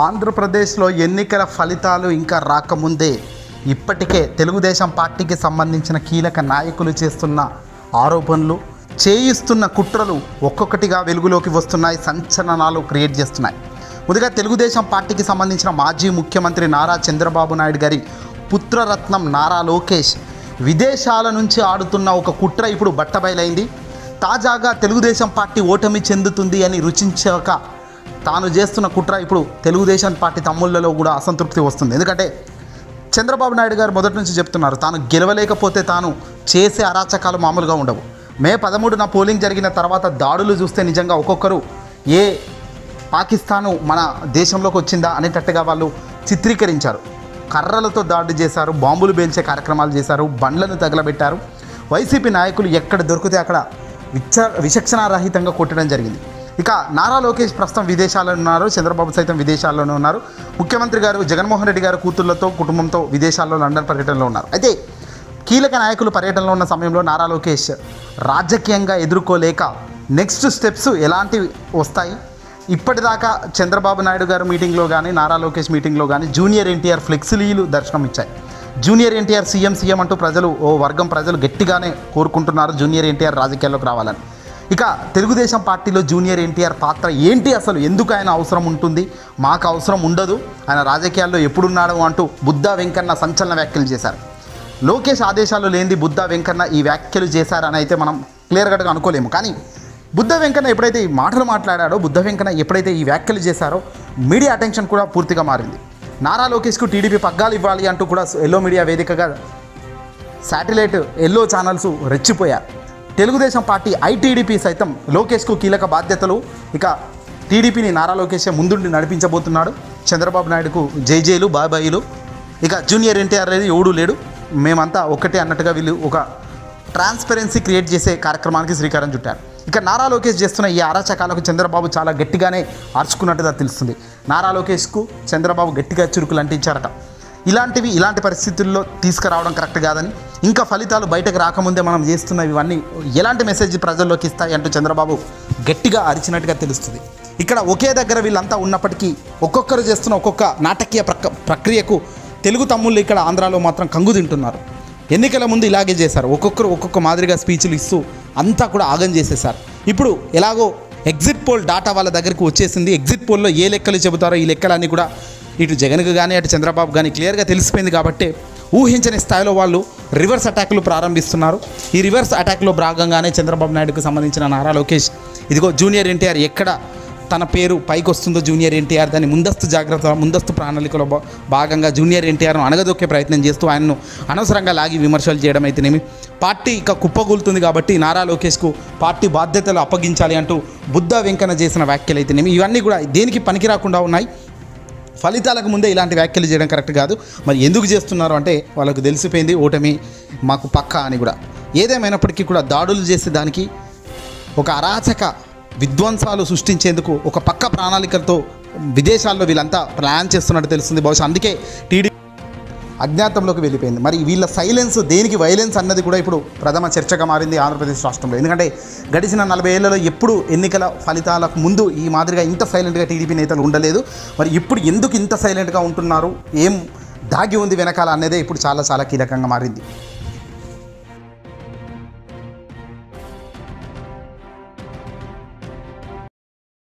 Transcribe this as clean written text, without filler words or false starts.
ఆంధ్రప్రదేశ్లో ఎన్నికల ఫలితాలు ఇంకా రాకముందే ఇప్పటికే తెలుగుదేశం పార్టీకి సంబంధించిన కీలక నాయకులు చేస్తున్న ఆరోపణలు, చేయిస్తున్న కుట్రలు ఒక్కొక్కటిగా వెలుగులోకి వస్తున్నాయి, సంచలనాలు క్రియేట్ చేస్తున్నాయి. ముందుగా తెలుగుదేశం పార్టీకి సంబంధించిన మాజీ ముఖ్యమంత్రి నారా చంద్రబాబు నాయుడు గారి పుత్రరత్నం నారా లోకేష్ విదేశాల నుంచి ఆడుతున్న ఒక కుట్ర ఇప్పుడు బట్టబయలైంది. తాజాగా తెలుగుదేశం పార్టీ ఓటమి చెందుతుంది అని రుచించాక తాను చేస్తున్న కుట్ర ఇప్పుడు తెలుగుదేశం పార్టీ తమ్ముళ్లలో కూడా అసంతృప్తి వస్తుంది. ఎందుకంటే చంద్రబాబు నాయుడు గారు మొదటి నుంచి చెప్తున్నారు, తాను గెలవలేకపోతే తాను చేసే అరాచకాలు మామూలుగా ఉండవు. మే 13న పోలింగ్ జరిగిన తర్వాత దాడులు చూస్తే నిజంగా ఒక్కొక్కరు ఏ పాకిస్తాను మన దేశంలోకి వచ్చిందా అనేటట్టుగా వాళ్ళు చిత్రీకరించారు. కర్రలతో దాడి చేశారు, బాంబులు పేల్చే కార్యక్రమాలు చేశారు, బండ్లను తగలబెట్టారు. వైసీపీ నాయకులు ఎక్కడ దొరికితే అక్కడ విచక్షణారహితంగా కొట్టడం జరిగింది. ఇక నారా లోకేష్ ప్రస్తుతం విదేశాల్లో ఉన్నారు, చంద్రబాబు సైతం విదేశాల్లోనే ఉన్నారు. ముఖ్యమంత్రి గారు జగన్మోహన్ రెడ్డి గారు కూతుళ్లతో కుటుంబంతో విదేశాల్లో లండన్ పర్యటనలో ఉన్నారు. అయితే కీలక నాయకులు పర్యటనలో ఉన్న సమయంలో నారా లోకేష్ రాజకీయంగా ఎదుర్కోలేక నెక్స్ట్ స్టెప్స్ ఎలాంటివి వస్తాయి, ఇప్పటిదాకా చంద్రబాబు నాయుడు గారు మీటింగ్లో కానీ నారా లోకేష్ మీటింగ్లో కానీ జూనియర్ ఎన్టీఆర్ ఫ్లెక్సీలు దర్శనం ఇచ్చాయి. జూనియర్ ఎన్టీఆర్ సీఎం అంటూ ఓ వర్గం ప్రజలు గట్టిగానే కోరుకుంటున్నారు జూనియర్ ఎన్టీఆర్ రాజకీయాల్లోకి రావాలని. ఇక తెలుగుదేశం పార్టీలో జూనియర్ ఎన్టీఆర్ పాత్ర ఏంటి, అసలు ఎందుకు ఆయన అవసరం ఉంటుంది, మాకు అవసరం ఉండదు, ఆయన రాజకీయాల్లో ఎప్పుడున్నాడు అంటూ బుద్ధా వెంకన్న సంచలన వ్యాఖ్యలు చేశారు. లోకేష్ ఆదేశాలు లేనిది బుద్ధా వెంకన్న ఈ వ్యాఖ్యలు చేశారని అయితే మనం క్లియర్గా అనుకోలేము. కానీ బుద్ధా వెంకన్న ఎప్పుడైతే ఈ మాటలు మాట్లాడాడో, బుద్ధా వెంకన్న ఎప్పుడైతే ఈ వ్యాఖ్యలు చేశారో మీడియా అటెన్షన్ కూడా పూర్తిగా మారింది. నారా లోకేష్కు టీడీపీ పగ్గాలు ఇవ్వాలి అంటూ కూడా ఎల్లో మీడియా వేదికగా శాటిలైట్ ఎల్లో ఛానల్స్ రెచ్చిపోయారు. తెలుగుదేశం పార్టీ ఐటీడీపీ సైతం లోకేష్కు కీలక బాధ్యతలు, ఇక టీడీపీని నారా లోకేషే ముందుండి నడిపించబోతున్నాడు, చంద్రబాబు నాయుడుకు జైజేలు బాబాయిలు, ఇక జూనియర్ ఎన్టీఆర్ లేదు ఎవడూ లేడు, మేమంతా ఒక్కటే అన్నట్టుగా వీళ్ళు ఒక ట్రాన్స్పరెన్సీ క్రియేట్ చేసే కార్యక్రమానికి శ్రీకారం చుట్టారు. ఇక నారా లోకేష్ చేస్తున్న ఈ అరాచకాలకు చంద్రబాబు చాలా గట్టిగానే అరుచుకున్నట్టుగా తెలుస్తుంది. నారా లోకేష్కు చంద్రబాబు గట్టిగా చురుకులు అంటించారట. ఇలాంటి పరిస్థితుల్లో తీసుకురావడం కరెక్ట్ కాదని, ఇంకా ఫలితాలు బయటకు రాకముందే మనం చేస్తున్న ఇవన్నీ ఎలాంటి మెసేజ్ ప్రజల్లోకి ఇస్తాయి అంటూ చంద్రబాబు గట్టిగా అరిచినట్టుగా తెలుస్తుంది. ఇక్కడ ఒకే దగ్గర వీళ్ళంతా ఉన్నప్పటికీ ఒక్కొక్కరు చేస్తున్న ఒక్కొక్క నాటకీయ ప్రక్రియకు తెలుగు తమ్ముళ్ళు ఇక్కడ ఆంధ్రాలో మాత్రం కంగు తింటున్నారు. ఎన్నికల ముందు ఇలాగే చేశారు, ఒక్కొక్కరు ఒక్కొక్క మాదిరిగా స్పీచ్లు ఇస్తూ అంతా కూడా ఆగం చేసేశారు. ఇప్పుడు ఎలాగో ఎగ్జిట్ పోల్ డాటా వాళ్ళ దగ్గరికి వచ్చేసింది. ఎగ్జిట్ పోల్లో ఏ లెక్కలు చెబుతారో ఈ లెక్కలన్నీ కూడా ఇటు జగన్కు కానీ అటు చంద్రబాబు కానీ క్లియర్గా తెలిసిపోయింది. కాబట్టి ఊహించని స్థాయిలో వాళ్ళు రివర్స్ అటాక్లు ప్రారంభిస్తున్నారు. ఈ రివర్స్ అటాక్లో భాగంగానే చంద్రబాబు నాయుడుకు సంబంధించిన నారా లోకేష్ ఇదిగో జూనియర్ ఎన్టీఆర్ ఎక్కడ తన పేరు పైకి వస్తుందో జూనియర్ ఎన్టీఆర్ దాన్ని ముందస్తు ప్రణాళికలో భాగంగా జూనియర్ ఎన్టీఆర్ను అణగదొక్కే ప్రయత్నం చేస్తూ ఆయన్ను అనవసరంగా లాగి విమర్శలు చేయడం అయితేనేమి, పార్టీ ఇక కుప్పగూలుతుంది కాబట్టి నారా లోకేష్కు పార్టీ బాధ్యతలు అప్పగించాలి అంటూ బుద్ధా వెంకన్న చేసిన వ్యాఖ్యలు అయితేనేమి, ఇవన్నీ కూడా దేనికి పనికి రాకుండా ఉన్నాయి. ఫలితాలకు ముందే ఇలాంటి వ్యాఖ్యలు చేయడం కరెక్ట్ కాదు. మరి ఎందుకు చేస్తున్నారు అంటే వాళ్ళకు తెలిసిపోయింది ఓటమి మాకు పక్కా అని కూడా. ఏదేమైనప్పటికీ కూడా దాడులు చేసే దానికి ఒక అరాచక విధ్వంసాలు సృష్టించేందుకు ఒక పక్క ప్రణాళికలతో విదేశాల్లో వీళ్ళంతా ప్లాన్ చేస్తున్నట్టు తెలుస్తుంది. బహుశా అందుకే టీడీపీ అజ్ఞాతంలోకి వెళ్ళిపోయింది. మరి వీళ్ళ సైలెన్స్ దేనికి వైలెన్స్ అన్నది కూడా ఇప్పుడు ప్రథమ చర్చగా మారింది ఆంధ్రప్రదేశ్ రాష్ట్రంలో. ఎందుకంటే గడిచిన 40 ఏళ్లలో ఎప్పుడు ఎన్నికల ఫలితాలకు ముందు ఈ మాదిరిగా ఇంత సైలెంట్గా టీడీపీ నేతలు ఉండలేదు. మరి ఇప్పుడు ఎందుకు ఇంత సైలెంట్గా ఉంటున్నారు, ఏం దాగి ఉంది వెనకాల అనేదే ఇప్పుడు చాలా కీలకంగా మారింది.